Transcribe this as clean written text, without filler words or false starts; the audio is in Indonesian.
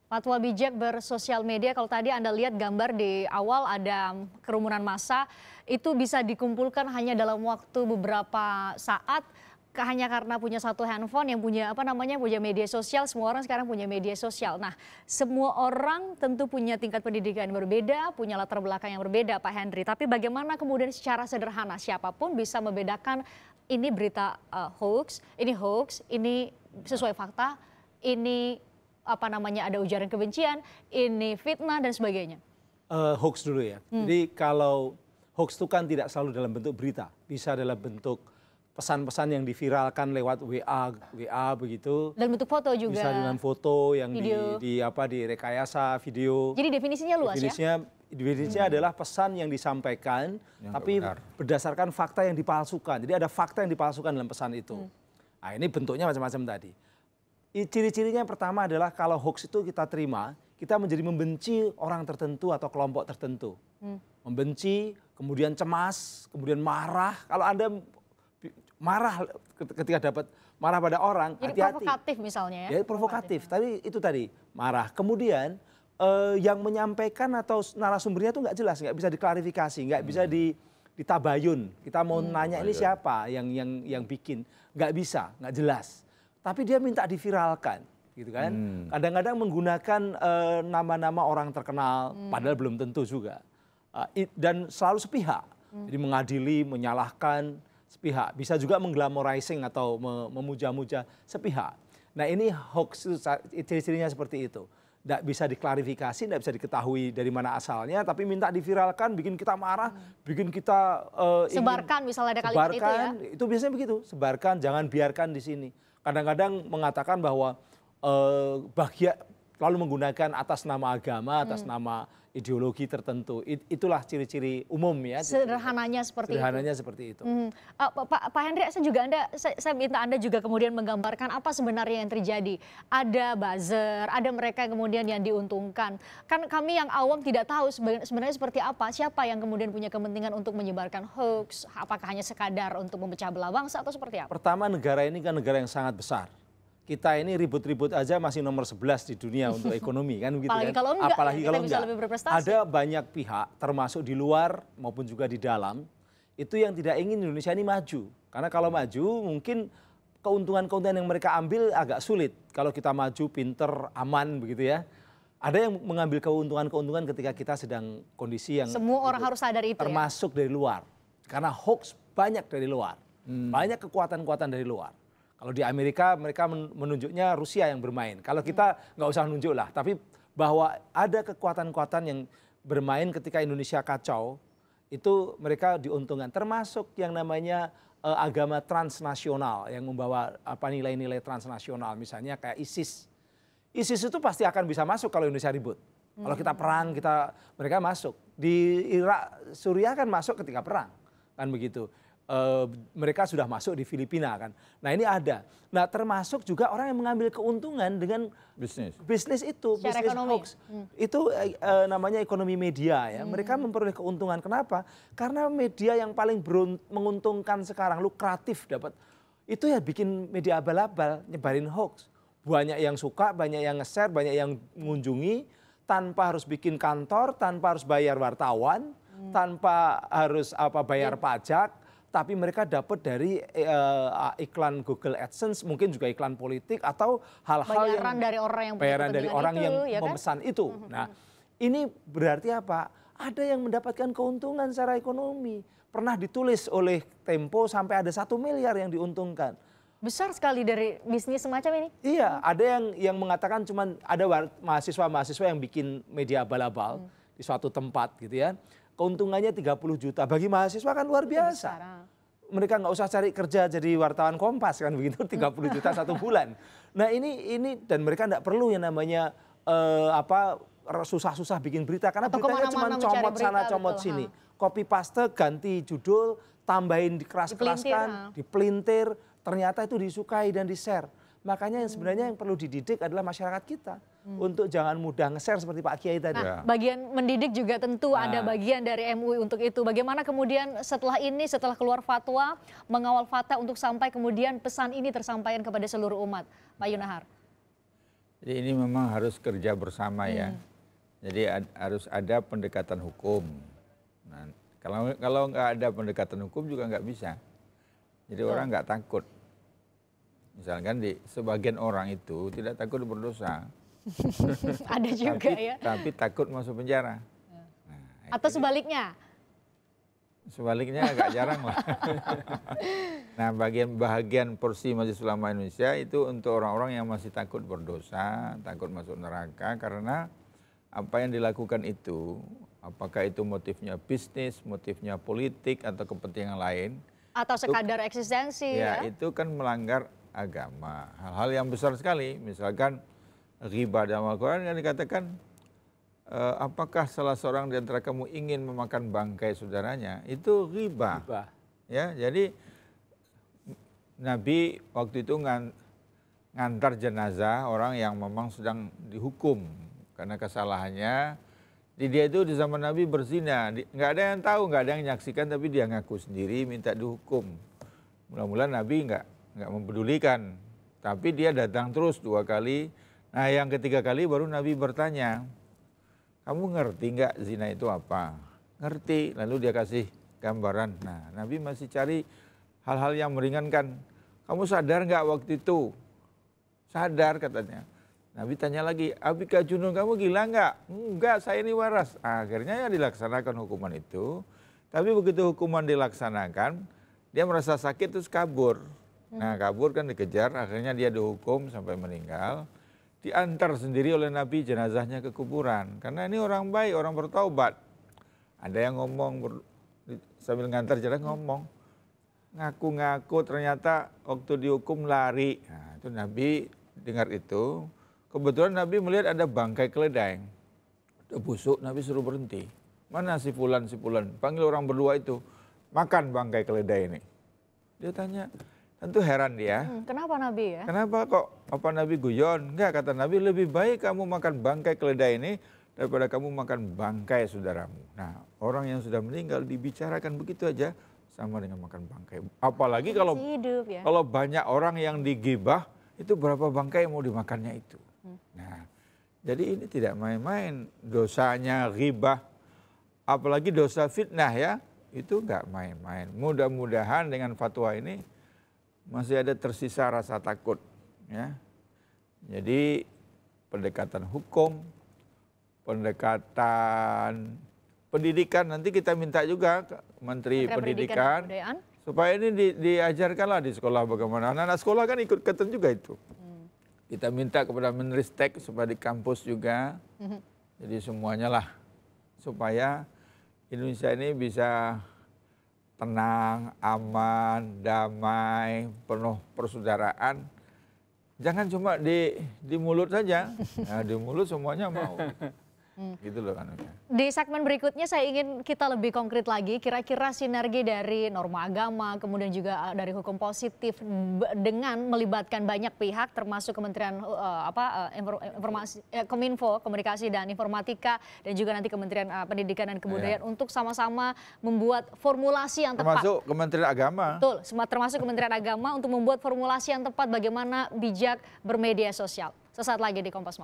Fatwa bijak bersosial media, kalau tadi Anda lihat gambar di awal ada kerumunan massa, itu bisa dikumpulkan hanya dalam waktu beberapa saat, hanya karena punya satu handphone yang punya punya media sosial. Semua orang sekarang punya media sosial. Nah, semua orang tentu punya tingkat pendidikan yang berbeda, punya latar belakang yang berbeda, Pak Henry. Tapi bagaimana kemudian secara sederhana siapapun bisa membedakan ini berita hoax, ini sesuai fakta, ini ada ujaran kebencian, ini fitnah dan sebagainya. Hoax dulu ya. Jadi kalau hoax itu kan tidak selalu dalam bentuk berita, bisa dalam bentuk pesan-pesan yang diviralkan lewat WA begitu. Dan bentuk foto juga. Bisa dengan foto yang direkayasa video. Jadi definisinya luas ya? Definisinya adalah pesan yang disampaikan, tapi berdasarkan fakta yang dipalsukan. Jadi ada fakta yang dipalsukan dalam pesan itu. Nah, ini bentuknya macam-macam tadi. Ciri-cirinya yang pertama adalah kalau hoax itu kita terima, kita menjadi membenci orang tertentu atau kelompok tertentu. Membenci, kemudian cemas, kemudian marah. Kalau Anda marah ketika dapat marah pada orang, jadi hati-hati. Provokatif misalnya ya? Ya provokatif, tapi itu tadi marah. Kemudian yang menyampaikan atau narasumbernya itu nggak jelas, nggak bisa diklarifikasi, nggak bisa ditabayun. Kita mau nanya ini siapa yang bikin, nggak bisa, nggak jelas. Tapi dia minta diviralkan, gitu kan? Kadang-kadang menggunakan nama-nama orang terkenal, padahal belum tentu juga. Dan selalu sepihak, jadi mengadili, menyalahkan sepihak. Bisa juga mengglamorizing atau memuja-muja sepihak. Nah ini hoax, ciri-cirinya seperti itu. Tidak bisa diklarifikasi, tidak bisa diketahui dari mana asalnya, tapi minta diviralkan, bikin kita marah, bikin kita sebarkan misalnya ada kalimat itu ya? Itu biasanya begitu, sebarkan, jangan biarkan di sini. Kadang-kadang mengatakan bahwa lalu menggunakan atas nama agama, atas nama ideologi tertentu. Itulah ciri-ciri umum ya. Sederhananya seperti itu. Pak Henry, saya minta Anda juga kemudian menggambarkan apa sebenarnya yang terjadi. Ada buzzer, ada mereka yang kemudian yang diuntungkan. Kan kami yang awam tidak tahu sebenarnya seperti apa, siapa yang kemudian punya kepentingan untuk menyebarkan hoax, apakah hanya sekadar untuk memecah belah bangsa atau seperti apa? Pertama, negara ini kan negara yang sangat besar. Kita ini ribut-ribut aja masih nomor 11 di dunia untuk ekonomi kan begitu apalagi kan. Kalau enggak, apalagi kalau enggak. Lebih berprestasi. Ada banyak pihak termasuk di luar maupun juga di dalam itu yang tidak ingin Indonesia ini maju. Karena kalau maju mungkin keuntungan-keuntungan yang mereka ambil agak sulit. Kalau kita maju pinter, aman begitu ya. Ada yang mengambil keuntungan-keuntungan ketika kita sedang kondisi yang semua orang harus sadar itu termasuk dari luar. Karena hoax banyak dari luar. Banyak kekuatan-kekuatan dari luar. Kalau di Amerika mereka menunjuknya Rusia yang bermain. Kalau kita nggak usah nunjuk lah. Tapi bahwa ada kekuatan-kekuatan yang bermain ketika Indonesia kacau, itu mereka diuntungkan. Termasuk yang namanya agama transnasional yang membawa nilai-nilai transnasional. Misalnya kayak ISIS. ISIS itu pasti akan bisa masuk kalau Indonesia ribut. Kalau kita perang, mereka masuk. Di Irak, Suriah kan masuk ketika perang. Kan begitu. Mereka sudah masuk di Filipina kan. Nah ini ada. Nah termasuk juga orang yang mengambil keuntungan dengan bisnis itu, bisnis hoax. Itu namanya ekonomi media ya. Mereka memperoleh keuntungan. Kenapa? Karena media yang paling menguntungkan sekarang, lukratif dapat. Itu ya bikin media abal-abal, nyebarin hoax. Banyak yang suka, banyak yang nge-share, banyak yang mengunjungi. Tanpa harus bikin kantor, tanpa harus bayar wartawan, tanpa harus bayar pajak. Tapi mereka dapat dari iklan Google AdSense, mungkin juga iklan politik atau hal-hal yang bayaran dari orang yang ya memesan kan? Itu. Nah, ini berarti apa? Ada yang mendapatkan keuntungan secara ekonomi. Pernah ditulis oleh Tempo sampai ada 1 miliar yang diuntungkan. Besar sekali dari bisnis semacam ini. Iya, ada yang mengatakan cuman ada mahasiswa-mahasiswa yang bikin media abal-abal di suatu tempat gitu ya. Keuntungannya 30 juta. Bagi mahasiswa kan luar biasa. Mereka nggak usah cari kerja jadi wartawan Kompas kan begitu, 30 juta 1 bulan. Nah ini dan mereka nggak perlu yang namanya susah-susah bikin berita. Karena beritanya cuma comot sana comot sini. Copy paste, ganti judul, tambahin dikeras-keraskan, dipelintir. Ternyata itu disukai dan di-share. Makanya yang sebenarnya yang perlu dididik adalah masyarakat kita. Untuk jangan mudah nge-share seperti Pak Kiai tadi. Nah, bagian mendidik juga tentu ada bagian dari MUI untuk itu. Bagaimana kemudian setelah keluar fatwa, mengawal fakta untuk sampai kemudian pesan ini tersampaikan kepada seluruh umat. Pak Yunahar. Jadi ini memang harus kerja bersama ya. Jadi harus ada pendekatan hukum. Nah, kalau nggak ada pendekatan hukum juga nggak bisa. Jadi orang nggak takut. Misalkan di sebagian orang itu tidak takut berdosa. Ada juga ya. Tapi takut masuk penjara. Nah, Atau sebaliknya? Sebaliknya agak jarang lah. Nah, bagian porsi Majelis Ulama Indonesia itu untuk orang-orang yang masih takut berdosa, takut masuk neraka karena apa yang dilakukan itu, apakah itu motifnya bisnis, motifnya politik atau kepentingan lain, Atau sekadar eksistensi ya? itu kan melanggar agama. Hal-hal yang besar sekali, misalkan riba dalam Al-Quran yang dikatakan apakah salah seorang di antara kamu ingin memakan bangkai saudaranya? Itu riba. Ya, jadi Nabi waktu itu ngantar jenazah orang yang memang sedang dihukum karena kesalahannya. Dia itu di zaman Nabi berzina, nggak ada yang tahu, nggak ada yang menyaksikan, tapi dia ngaku sendiri minta dihukum. Mula-mula Nabi nggak mempedulikan, tapi dia datang terus 2 kali. Nah, yang ketiga kali baru Nabi bertanya, kamu ngerti nggak zina itu apa? Ngerti, lalu dia kasih gambaran. Nah, Nabi masih cari hal-hal yang meringankan. Kamu sadar nggak waktu itu? Sadar katanya. Nabi tanya lagi, Abika Junun kamu gila nggak? Enggak, saya ini waras. Akhirnya ya dilaksanakan hukuman itu. Tapi begitu hukuman dilaksanakan, dia merasa sakit terus kabur. Nah, kabur kan dikejar, akhirnya dia dihukum sampai meninggal. Diantar sendiri oleh Nabi jenazahnya ke kuburan. Karena ini orang baik, orang bertaubat. Ada yang ngomong, sambil ngantar jenazah ngomong. Ngaku-ngaku ternyata waktu dihukum lari. Nah, itu Nabi dengar itu. Kebetulan Nabi melihat ada bangkai keledai. Udah busuk, Nabi suruh berhenti. Mana si Fulan, panggil orang berdua itu. Makan bangkai keledai ini. Dia tanya, tentu heran dia. Kenapa Nabi ya? Kenapa kok apa Nabi guyon? Enggak, kata Nabi, lebih baik kamu makan bangkai keledai ini daripada kamu makan bangkai saudaramu. Nah, orang yang sudah meninggal dibicarakan begitu aja sama dengan makan bangkai. Apalagi kalau Hidup, ya? kalau banyak orang yang digibah, itu berapa bangkai yang mau dimakannya itu. Nah, jadi ini tidak main-main dosanya ghibah, apalagi dosa fitnah ya, itu enggak main-main. Mudah-mudahan dengan fatwa ini masih ada tersisa rasa takut ya. Jadi pendekatan hukum, pendekatan pendidikan, nanti kita minta juga ke Menteri Pendidikan supaya ini diajarkanlah di sekolah bagaimana. Anak-anak sekolah kan ikut ikutan juga itu. Kita minta kepada Menristek supaya di kampus juga. Jadi semuanya lah supaya Indonesia ini bisa tenang, aman, damai, penuh persaudaraan. Jangan cuma di mulut saja. Nah, di mulut semuanya mau. Gitu loh kan. Di segmen berikutnya saya ingin kita lebih konkret lagi, kira-kira sinergi dari norma agama, kemudian juga dari hukum positif dengan melibatkan banyak pihak, termasuk Kementerian Kominfo, Komunikasi dan Informatika, dan juga nanti Kementerian Pendidikan dan Kebudayaan untuk sama-sama membuat formulasi yang tepat. Termasuk Kementerian Agama. Betul, termasuk Kementerian Agama untuk membuat formulasi yang tepat bagaimana bijak bermedia sosial. Sesaat lagi di Kompas Malam.